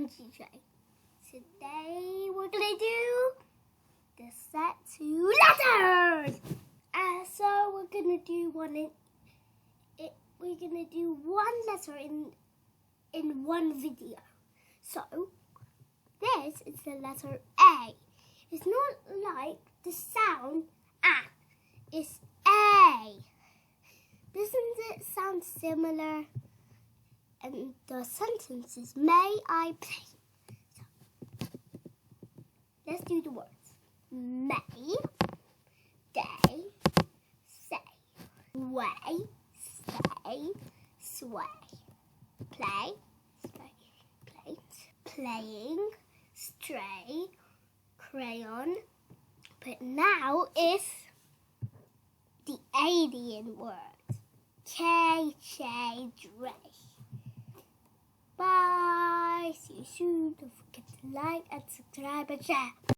I'm GJ. Today we're gonna do the set 2 letters. So we're gonna do one letter in one video. So this is the letter A. It's not like the sound A. It's A. Doesn't it sound similar? And the sentence is, may I play? So, let's do the words. May, day, say, way, stay, sway, play, plate, playing, stray, crayon. But now it's the alien word. K-J, Dre. Bye. See you soon. Don't forget to like and subscribe and share.